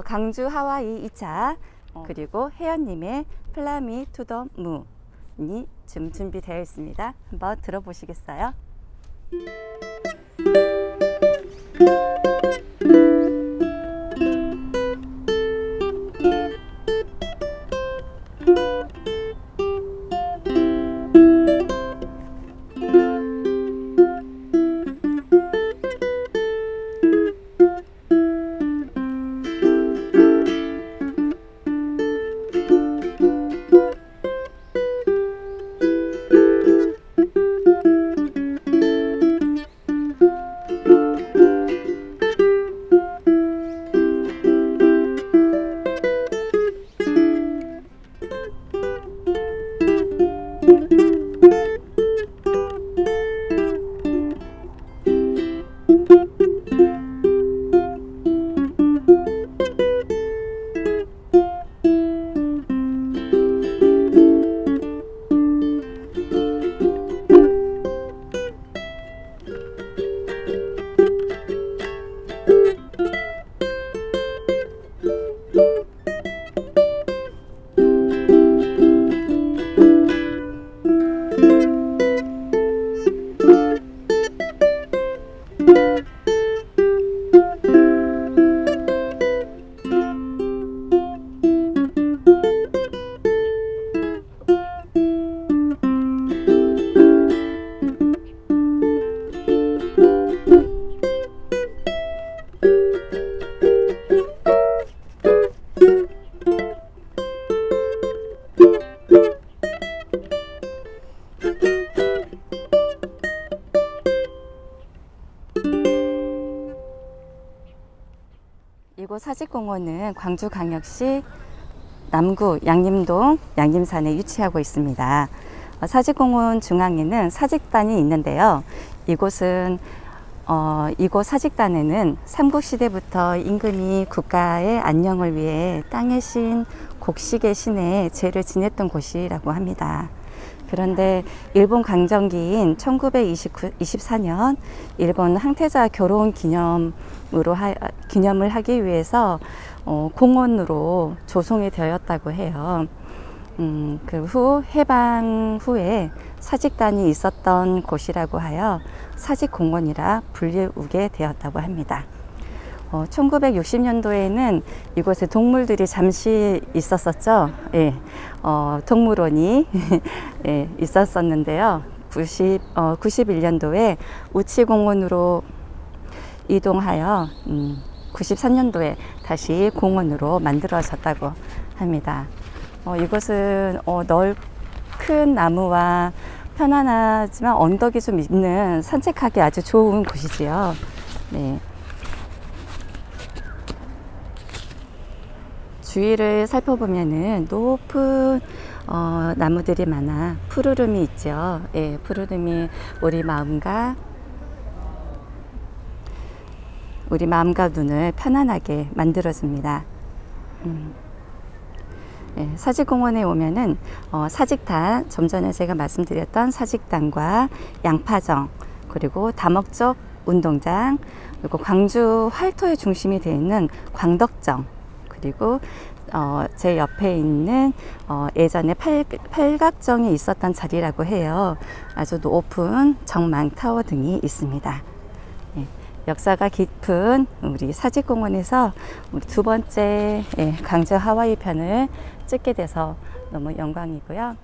강주 하와이 2차 그리고 혜연님의 플라미 투 더 문이 지금 준비되어 있습니다. 한번 들어보시겠어요? 이곳 사직공원은 광주광역시 남구 양림동 양림산에 위치하고 있습니다. 사직공원 중앙에는 사직단이 있는데요. 이곳은 이곳 사직단에는 삼국시대부터 임금이 국가의 안녕을 위해 땅의 신 곡식의 신에 제를 지냈던 곳이라고 합니다. 그런데 일본 강점기인 1924년 일본 항태자 결혼 기념을 하기 위해서 공원으로 조성이 되었다고 해요. 그 후 해방 후에 사직단이 있었던 곳이라고 하여 사직공원이라 불리우게 되었다고 합니다. 1960년도에는 이곳에 동물들이 잠시 있었었죠. 예, 동물원이 예, 있었었는데요. 91년도에 우치공원으로 이동하여 93년도에 다시 공원으로 만들어졌다고 합니다. 이곳은 큰 나무와 편안하지만 언덕이 좀 있는 산책하기 아주 좋은 곳이지요. 네. 주위를 살펴보면은 높은 나무들이 많아 푸르름이 있죠. 예, 푸르름이 우리 마음과 눈을 편안하게 만들어줍니다. 예, 사직공원에 오면은 사직단, 좀 전에 제가 말씀드렸던 사직단과 양파정, 그리고 다목적 운동장, 그리고 광주 활토의 중심이 되어 있는 광덕정, 그리고 제 옆에 있는 예전에 팔각정이 있었던 자리라고 해요. 아주 높은 정망타워 등이 있습니다. 예, 역사가 깊은 우리 사직공원에서 우리 두 번째 광주 하와이 편을 찍게 돼서 너무 영광이고요.